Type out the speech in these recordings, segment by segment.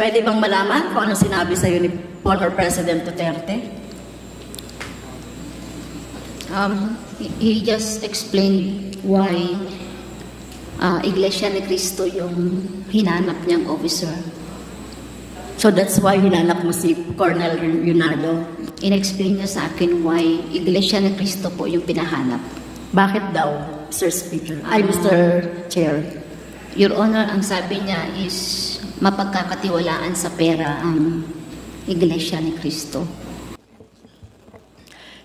Pwede bang malaman kung ano sinabi sa'yo ni former President Duterte? He just explained why Iglesia ni Cristo yung hinanap niyang officer. So that's why hinanap mo si Colonel Leonardo? In-explain niya sa akin why Iglesia ni Cristo po yung pinahanap. Bakit daw, Mr. Speaker? Mr. Chair. Your Honor, ang sabi niya is mapagkakatiwalaan sa pera ang Iglesia ni Cristo.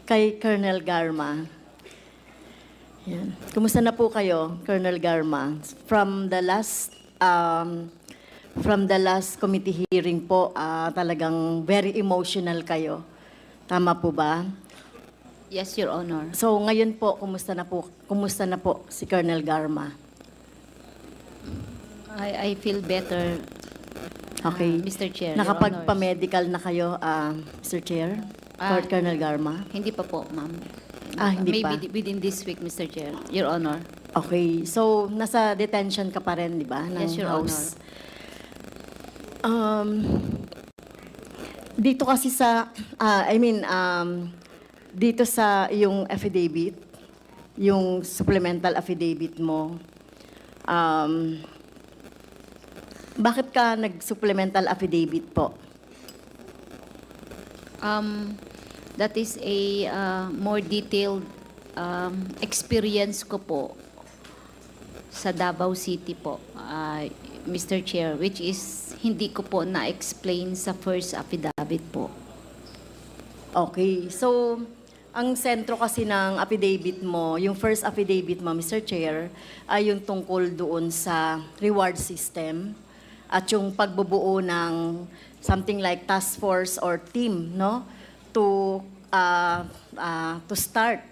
Kay Colonel Garma. Yan. Kumusta na po kayo, Colonel Garma? From the last committee hearing po, talagang very emotional kayo. Tama po ba? Yes, Your Honor. So ngayon po, kumusta na po si Colonel Garma? I feel better, Okay. Mr. Chair. Nakapagpa-medical na kayo, Mr. Chair? Colonel Garma? Hindi pa po, ma'am. Hindi pa? Maybe within this week, Mr. Chair. Your Honor. Okay. So, nasa detention ka pa rin, di ba? Yes, Your Honor. Dito kasi sa, dito sa yung affidavit, yung supplemental affidavit mo, bakit ka nag-supplemental affidavit po? That is a more detailed experience ko po sa Davao City po, Mr. Chair, which is hindi ko po na-explain sa first affidavit po. Okay. So, ang sentro kasi ng affidavit mo, yung first affidavit mo, Mr. Chair, ay yung tungkol doon sa reward system at yung pagbubuo ng something like task force or team, no? To start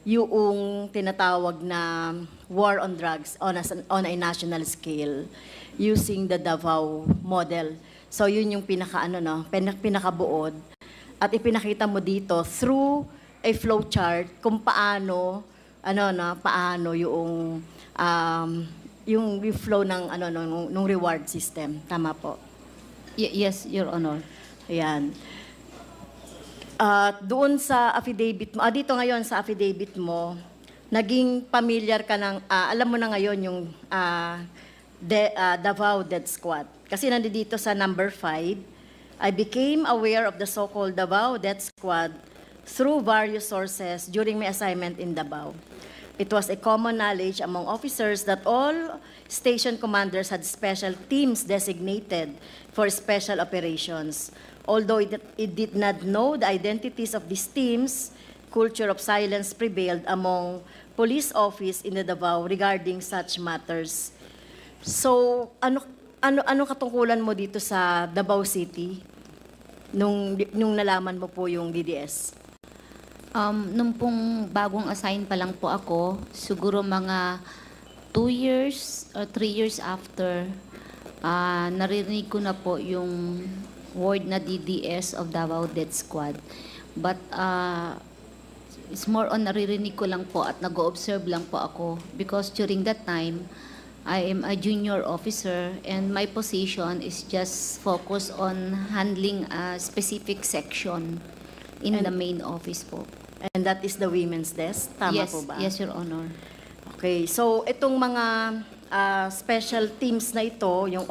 yung tinatawag na war on drugs on a national scale using the Davao model. So yun yung pinakabuod at ipinakita mo dito through a flow chart kung paano yung flow ng nung reward system. Tama po? Yes, Your Honor. Ayan. Doon sa affidavit mo, dito ngayon sa affidavit mo, naging familiar ka ng, alam mo na ngayon yung Davao Death Squad. Kasi nandito sa number 5, I became aware of the so-called Davao Death Squad through various sources during my assignment in Davao. It was a common knowledge among officers that all station commanders had special teams designated for special operations. Although it did not know the identities of these teams, culture of silence prevailed among police office in the Davao regarding such matters. So, ano katungkulan mo dito sa Davao City nung nalaman mo po yung DDS? Nung pong bagong assign pa lang po ako, siguro mga 2 years or 3 years after, narinig ko na po yung word na DDS of Davao Death Squad. But it's more on naririnig ko lang po at nag-observe lang po ako because during that time, I am a junior officer and my position is just focused on handling a specific section in the main office po. And that is the women's desk? Tama po ba? Yes, Your Honor. Okay, so itong mga special teams na ito, yung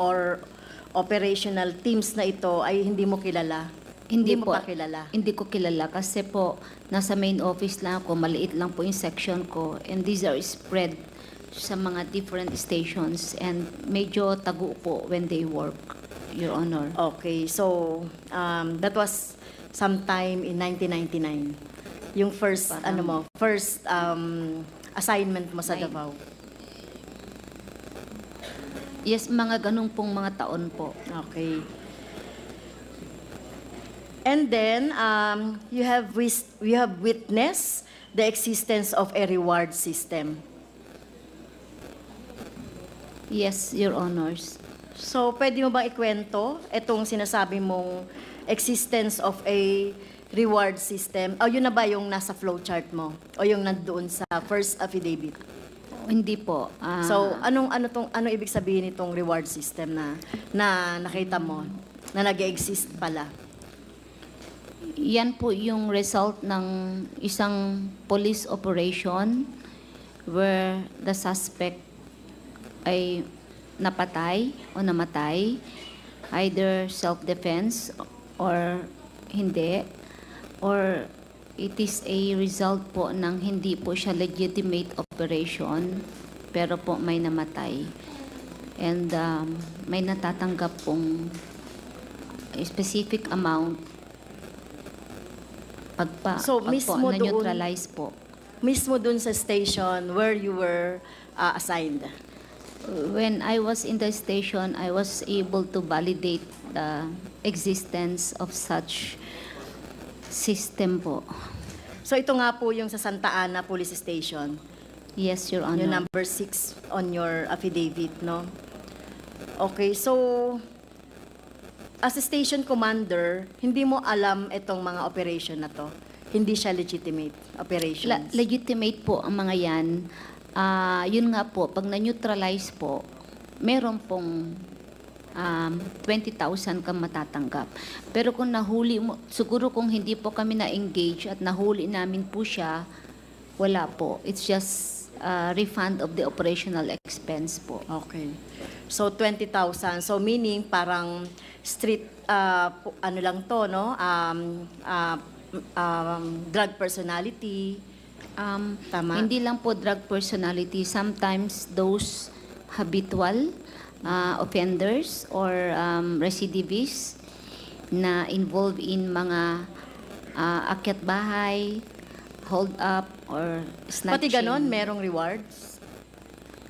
operational teams na ito ay hindi mo kilala? Hindi mo pa kilala? Hindi ko kilala kasi po nasa main office lang ako, maliit lang po yung section ko and these are spread sa mga different stations and medyo tago po when they work, Your Honor. Okay, so that was sometime in 1999. Yung first assignment mo sa Davao. Yes, mga ganung pong mga taon po. Okay. And then you have witnessed the existence of a reward system. Yes, Your Honors. So, pwede mo bang ikwento itong sinasabi mong existence of a reward system? O yun na ba yung nasa flowchart mo? O yung nandoon sa first affidavit? Hindi po. So, ano ibig sabihin nitong reward system na nakita mo na nag-exist pala? Yan po yung result ng isang police operation where the suspect ay napatay o namatay, either self-defense or hindi, or it is a result po ng hindi po siya legitimate operation pero po may namatay. And may natatanggap pong specific amount So, mismo doon- na-neutralize po. Mismo dun sa station where you were assigned. When I was in the station, I was able to validate the existence of such system po. So, ito nga po yung sa Santa Ana Police Station. Yes, Your Honor. Yung number 6 on your affidavit, no? Okay, so as a station commander, hindi mo alam itong mga operation na to. Hindi siya legitimate operations. Legitimate po ang mga yan. Yun nga po, pag na-neutralize po, meron pong 20,000 kang matatanggap. Pero kung nahuli mo, siguro kung hindi po kami na-engage at nahuli namin po siya, wala po. It's just refund of the operational expense po. Okay. So, 20,000. So, meaning parang street, ano lang to, no? Drug personality. Tama? Hindi lang po drug personality. Sometimes those habitual offenders or recidivists na involved in mga akyat bahay, hold up, or snatching. Pati ganon, merong rewards?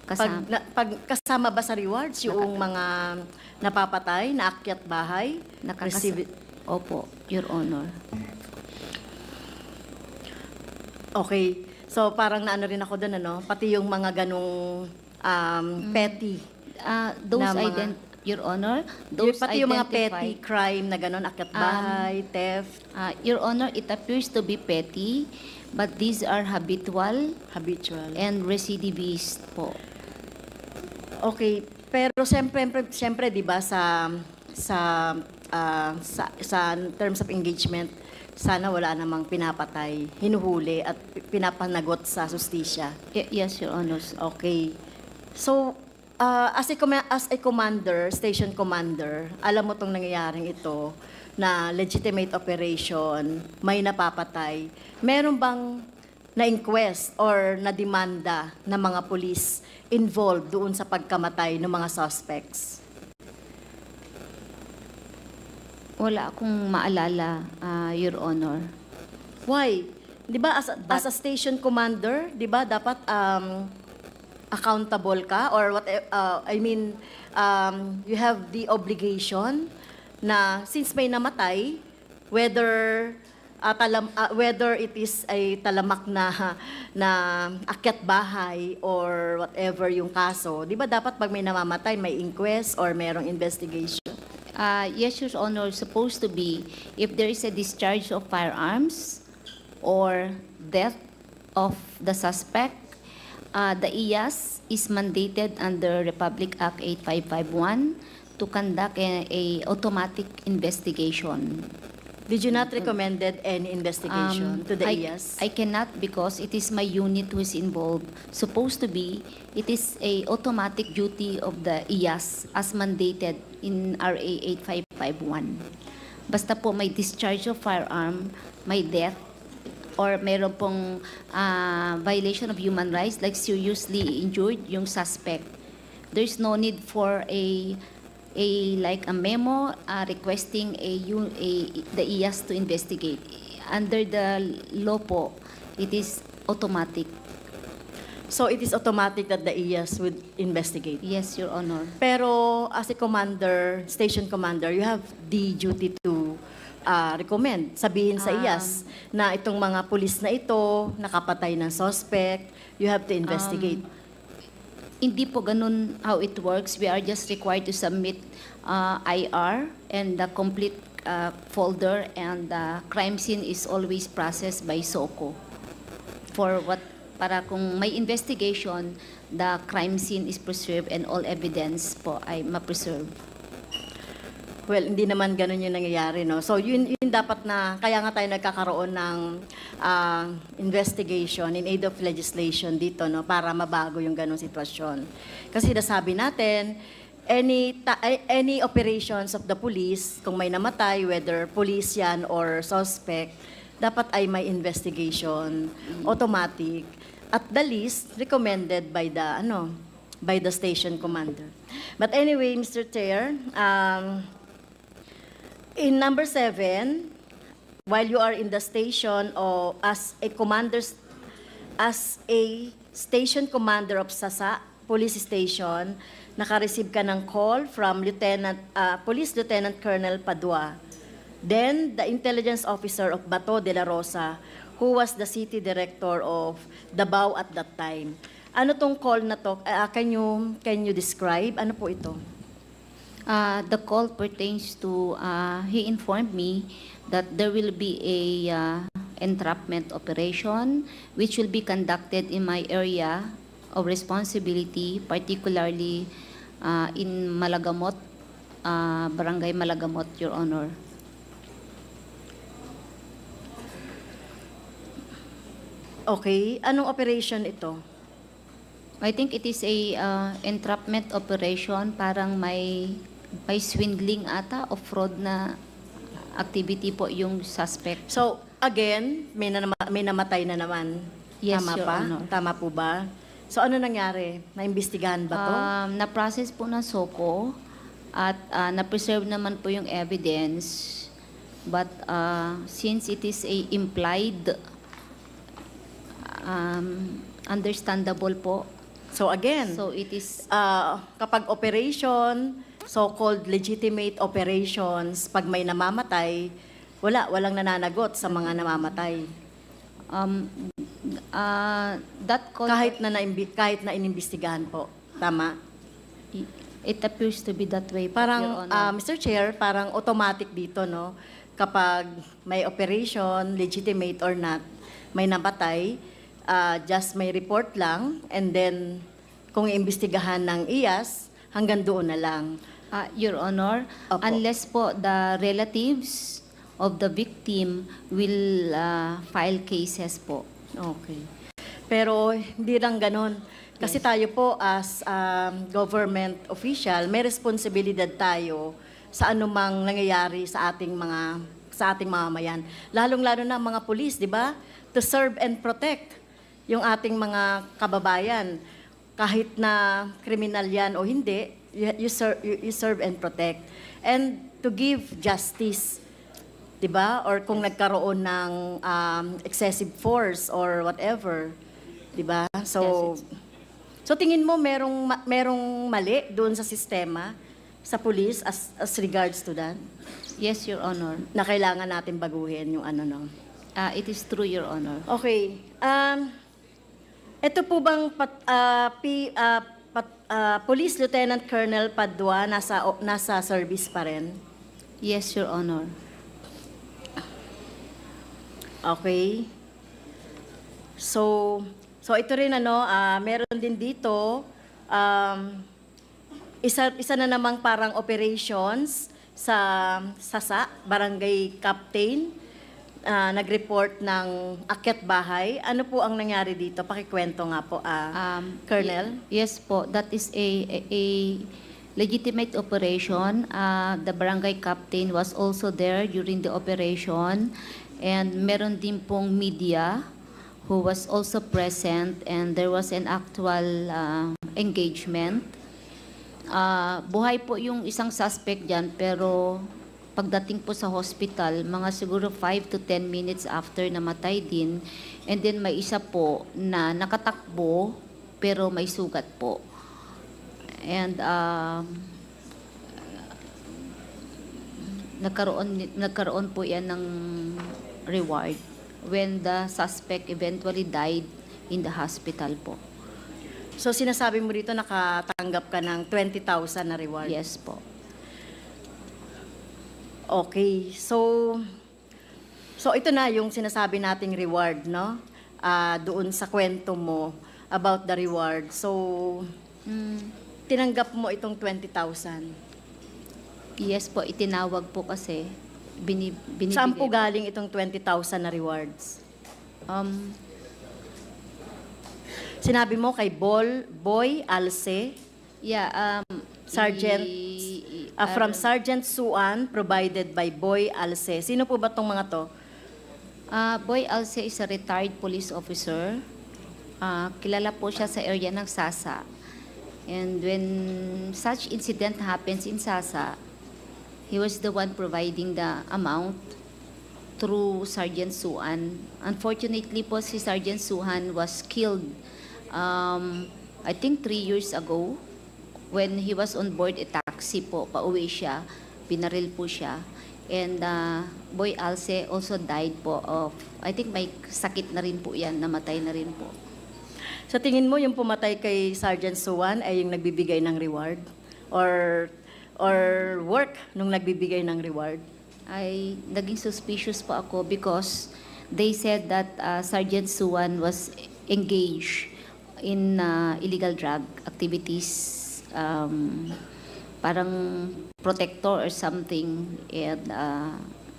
Pag kasama ba sa rewards yung mga napapatay, naakyat bahay? Opo, Your Honor. Okay. So, parang naano rin ako doon, ano? Pati yung mga ganong petty. Your Honor, those Pati yung mga identified- petty crime na ganon, akyat bahay, theft, Your Honor, it appears to be petty, but these are habitual habitual. and recidivist po. Okay, pero siyempre 'di ba sa terms of engagement, sana wala namang pinapatay, hinuhuli at pinapanagot sa justisya. Yes, Your Honor. Okay. So, as a commander, station commander, alam mo tong nangyayaring ito na legitimate operation, may napapatay. Meron bang na-inquest or na-demanda ng mga police involved doon sa pagkamatay ng mga suspects? Wala akong maalala, Your Honor. Why? 'Di ba as a station commander, 'di ba dapat accountable ka or what you have the obligation na since may namatay, whether it is ay talamak na akyat bahay or whatever yung kaso, 'di ba dapat pag may namamatay may inquest or merong investigation? Yes, Your Honor, supposed to be if there is a discharge of firearms or death of the suspect, the IAS is mandated under Republic Act 8551 to conduct a automatic investigation. Did you not recommended any investigation to the IAS? I cannot because it is my unit who is involved. Supposed to be, it is a automatic duty of the IAS as mandated in RA 8551. Basta po may discharge of firearm, may death, or meron pong violation of human rights like seriously injured yung suspect. There's no need for a memo requesting the IAS to investigate. Under the law po, it is automatic. So it is automatic that the IAS would investigate. Yes, Your Honor. Pero as a commander, station commander, you have the duty to recommend, sabihin sa IAS na itong mga pulis na ito, nakapatay ng suspect, you have to investigate. Hindi po ganun how it works. We are just required to submit IR and the complete folder, and the crime scene is always processed by SOCO for para kung may investigation, the crime scene is preserved and all evidence po ay ma-preserve. Well, hindi naman ganun yung nangyayari, no? So, yun dapat na, kaya nga tayo nagkakaroon ng investigation in aid of legislation dito, no? Para mabago yung ganung sitwasyon. Kasi nasabi natin, any operations of the police, kung may namatay, whether police yan or suspect, dapat ay may investigation, automatic, at the least, recommended by the station commander. But anyway, Mr. Chair, in number 7, while you are in the station or as a station commander of Sasa Police Station, naka-receive ka ng call from Police Lieutenant Colonel Padua. Then, the intelligence officer of Bato de la Rosa, who was the city director of Davao at that time. Ano tong call na to? Can you describe? Ano po ito? The call pertains to, he informed me that there will be a entrapment operation which will be conducted in my area of responsibility, particularly in Malagamot, Barangay Malagamot, Your Honor. Okay. Anong operation ito? I think it is a entrapment operation, parang may swindling ata o fraud na activity po yung suspect. So, again, may namatay na naman. Yes, Tama Your pa? Honor. Tama po ba? So, ano nangyari? Naimbestigahan ba to? Na-process po ng SOCO at na-preserve naman po yung evidence. But since it is a implied, understandable po. So, again, So it is kapag operation, so-called legitimate operations, pag may namamatay, walang nananagot sa mga namamatay. that call, Kahit na inimbestigahan po. Tama? it appears to be that way po, Your Parang, Honor. Mr. Chair, parang automatic dito, no? Kapag may operation, legitimate or not, may namatay, just may report lang, and then kung iimbestigahan ng IAS, hanggang doon na lang. Your Honor, Opo. unless po the relatives of the victim will file cases po. Okay. Pero hindi lang ganun. Kasi tayo po as government official, may responsibilidad tayo sa anumang nangyayari sa ating mamamayan. Lalong-lalo na mga pulis, di ba? To serve and protect yung ating mga kababayan. Kahit na kriminal yan o hindi, you serve and protect. And to give justice, di ba? Or kung nagkaroon ng excessive force or whatever, di ba? So, so tingin mo merong mali doon sa sistema, sa police as regards to that? Yes, Your Honor. Na kailangan natin baguhin yung ano, no? It is true, Your Honor. Okay. Ito po bang Police Lieutenant Colonel Padua nasa service pa rin? Yes, Your Honor. Okay. So ito rin meron din dito isa na namang parang operations sa Sasa, Barangay Captain, nag-report ng akyat bahay. Ano po ang nangyari dito? Pakikwento nga po, Colonel. Yes po, that is a legitimate operation. The barangay captain was also there during the operation, and meron din pong media who was also present, and there was an actual engagement. Buhay po yung isang suspect dyan, pero pagdating po sa hospital, mga siguro 5 to 10 minutes after namatay din. And then may isa po na nakatakbo, pero may sugat po. And nagkaroon po yan ng reward when the suspect eventually died in the hospital po. So sinasabi mo dito nakatanggap ka ng 20,000 na reward? Yes po. Okay. So ito na yung sinasabi nating reward, no? doon sa kwento mo about the reward. So, tinanggap mo itong 20,000. Yes po, itinawag po kasi. Binibigay. Saan po galing itong 20,000 na rewards? Sinabi mo kay Boy Alce, Yeah, Sergeant, from Sergeant Suan, provided by Boy Alce. Sino po ba itong mga to? Boy Alce is a retired police officer. Kilala po siya sa area ng Sasa. And when such incident happens in Sasa, he was the one providing the amount through Sergeant Suan. Unfortunately po, si Sergeant Suhan was killed, I think 3 years ago, when he was on board a taxi po, pauwi siya, pinaril po siya. And Boy Alce also died po of, I think may sakit na rin po yan, namatay na rin po. Sa tingin mo, yung pumatay kay Sergeant Suan ay yung nagbibigay ng reward? Or work nung nagbibigay ng reward? Ay naging suspicious po ako because they said that Sergeant Suan was engaged in illegal drug activities, parang protector or something, and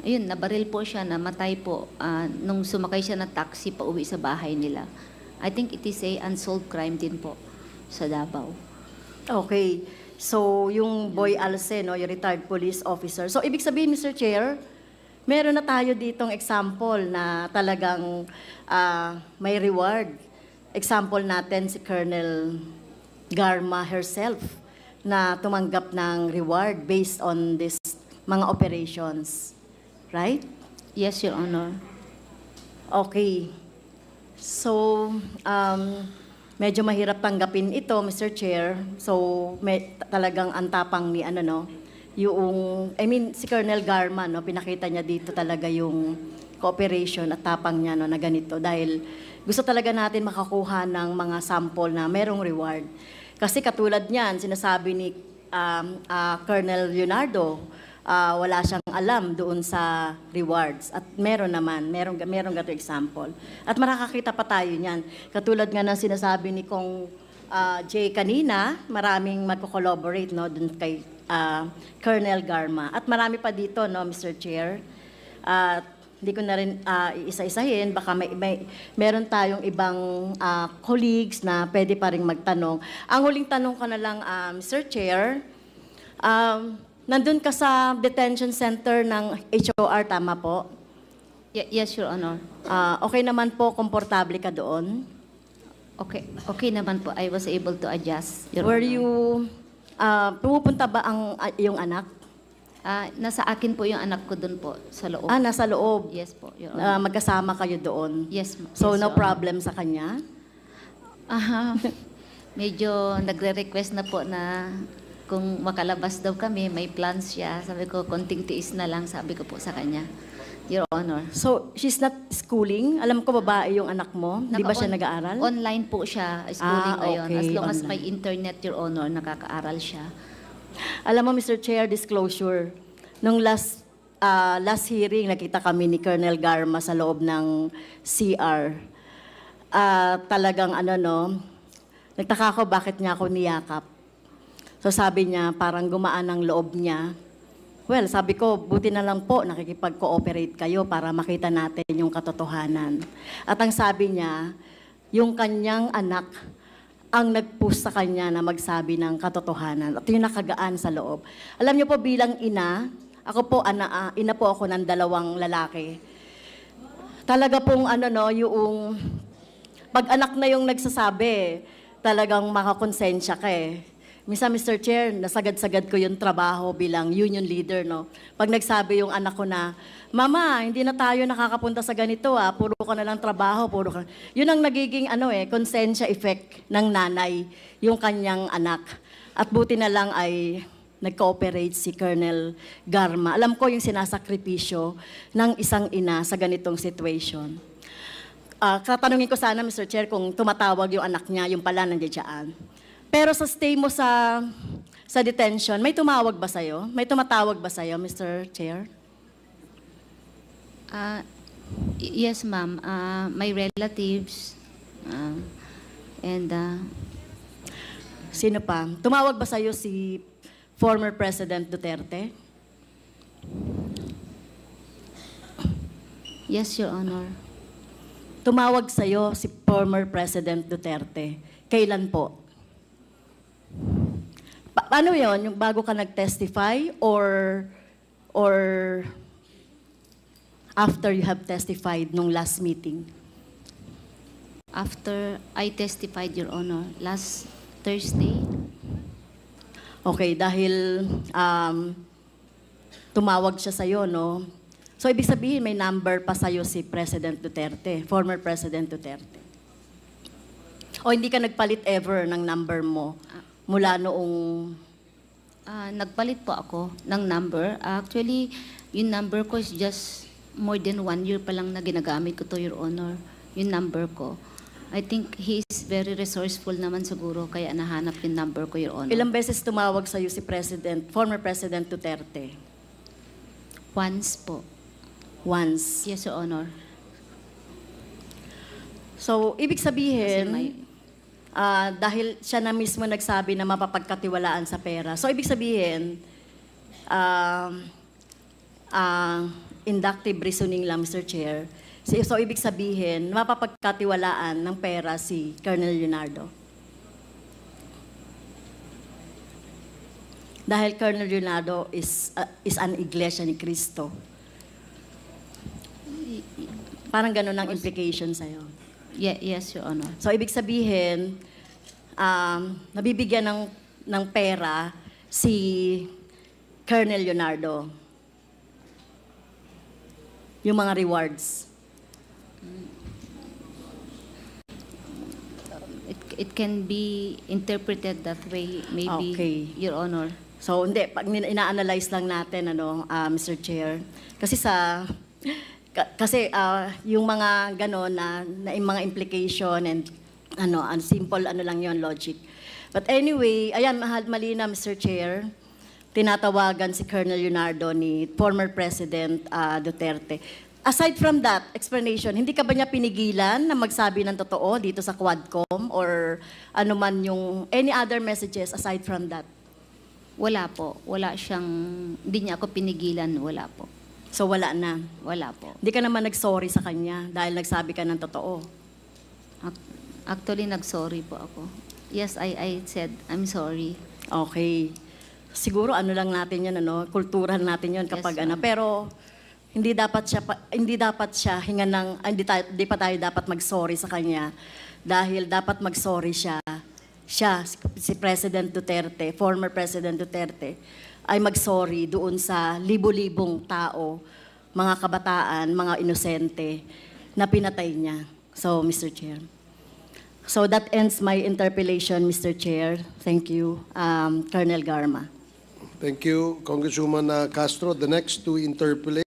ayun, nabaril po siya, namatay po nung sumakay siya ng taxi pa uwi sa bahay nila. I think it is a unsolved crime din po sa Davao. Okay. So, yung Boy Alce, no, yung retired police officer. So, ibig sabihin, Mr. Chair, meron na tayo ditong example na talagang may reward. Example natin si Colonel Garma herself na tumanggap ng reward based on this mga operations. Right? Yes, Your Honor. Okay. So, medyo mahirap tanggapin ito, Mr. Chair. So, talagang antapang ni si Colonel Garma, no, pinakita niya dito talaga yung cooperation at tapang niya, no, na ganito. Dahil gusto talaga natin makakuha ng mga sample na merong reward. Kasi katulad niyan, sinasabi ni Colonel Leonardo, wala siyang alam doon sa rewards. At meron gato example. At makakakita pa tayo niyan. Katulad nga ng sinasabi ni Kong Jay kanina, maraming magko-collaborate, no, doon kay Colonel Garma. At marami pa dito, no, Mr. Chair. Hindi ko na rin iisa-isahin, baka meron tayong ibang colleagues na pwede pa rin magtanong. Ang huling tanong ko na lang, Mr. Chair, nandun ka sa detention center ng HOR, tama po? Yes, Your Honor. Okay naman po, komportable ka doon? Okay naman po. I was able to adjust, Your Were Honor. you, pumupunta ba yung anak? Nasa akin po yung anak ko doon po, sa loob. Nasa loob. Yes po, Your Honor. Magkasama kayo doon? Yes, So, yes, no Your Honor. problem sa kanya? Medyo nagre-request na po na kung makalabas daw kami, may plans siya. Sabi ko, konting tiis na lang, sabi ko po sa kanya, Your Honor. So, she's not schooling? Alam ko babae yung anak mo? Di ba siya nag-aaral? Online po siya, schooling ngayon. Okay, As long as online. may internet, Your Honor, nakakaaral siya. Alam mo, Mr. Chair, disclosure, nung last hearing, nakita kami ni Colonel Garma sa loob ng CR. Talagang nagtaka ko bakit niya ako niyakap. So sabi niya, parang gumaan ang loob niya. Well, sabi ko, buti na lang po, nakikipag-cooperate kayo para makita natin yung katotohanan. At ang sabi niya, yung kanyang anak ang nag-push sa kanya na magsabi ng katotohanan. At yung nakagaan sa loob. Alam niyo po, bilang ina, ako po, ina po ako ng 2 lalaki. Talaga pong yung pag anak na yung nagsasabi, talagang makakonsensya ka eh. Minsan, Mr. Chair, nasagad-sagad ko yung trabaho bilang union leader, no? Pag nagsabi yung anak ko na, Mama, hindi na tayo nakakapunta sa ganito, puro ka na lang trabaho, puro ka. Yun ang nagiging konsensya effect ng nanay, yung kanyang anak. At buti na lang ay nag-cooperate si Colonel Garma. Alam ko yung sinasakripisyo ng isang ina sa ganitong situation. Tatanungin ko sana, Mr. Chair, kung tumatawag yung anak niya, yung pala nandiyan. Pero sa stay mo sa detention, may tumawag ba sa'yo? May tumatawag ba sa'yo, Mr. Chair? Yes, ma'am. My relatives and Sino pa? Tumawag ba sa'yo si former President Duterte? yes, Your Honor. Tumawag sa'yo si former President Duterte. Kailan po? Paano yon? Yung bago ka nag-testify or after you have testified nung last meeting? After I testified, Your Honor, last Thursday. Okay, dahil tumawag siya sa'yo, no? So, ibig sabihin, may number pa sa'yo si President Duterte, former President Duterte. O hindi ka nagpalit ever ng number mo mula noong... Nagpalit po ako ng number. Actually, yung number ko is just more than 1 year pa lang na ginagamit ko to, Your Honor. Yung number ko. I think he is very resourceful naman siguro, kaya nahanap yung number ko, Your Honor. Ilang beses tumawag sa'yo si former President Duterte? Once po. Once. Yes, Your Honor. So, ibig sabihin, Kasi may- dahil siya na mismo nagsabi na mapapagkatiwalaan sa pera. So, ibig sabihin, inductive reasoning lang, Mr. Chair. So, ibig sabihin, mapapagkatiwalaan ng pera si Colonel Leonardo. Dahil Colonel Leonardo is an iglesia ni Cristo. Parang ganun ang implication sa'yo. Yes, Your Honor. So, ibig sabihin, nabibigyan ng pera si Colonel Leonardo. Yung mga rewards. It can be interpreted that way, maybe, Okay. Your Honor. So, hindi. Pag ina-analyze lang natin, Mr. Chair. Kasi yung mga gano'n na yung mga implication and simple lang yon logic. But anyway, ayan, mali na, Mr. Chair. Tinatawagan si Colonel Leonardo ni former President Duterte. Aside from that explanation, hindi ka ba niya pinigilan na magsabi ng totoo dito sa Quadcom or ano man yung any other messages aside from that? Wala po. Wala siyang, hindi niya ako pinigilan. Wala po. So wala na. Wala po. Hindi ka naman nag-sorry sa kanya dahil nagsabi ka ng totoo. Actually, nag-sorry po ako. Yes, I said, I'm sorry. Okay. Siguro lang natin 'yan, kultural natin 'yon kapag Yes, ma'am. pero hindi dapat siya hinga ng hindi pa tayo dapat mag-sorry sa kanya dahil dapat mag-sorry siya si President Duterte, former President Duterte ay mag-sorry doon sa libo-libong tao, mga kabataan, mga inosente na pinatay niya. So, Mr. Chair. So that ends my interpellation, Mr. Chair. Thank you, Colonel Garma. Thank you, Congresswoman Castro. The next to interpolate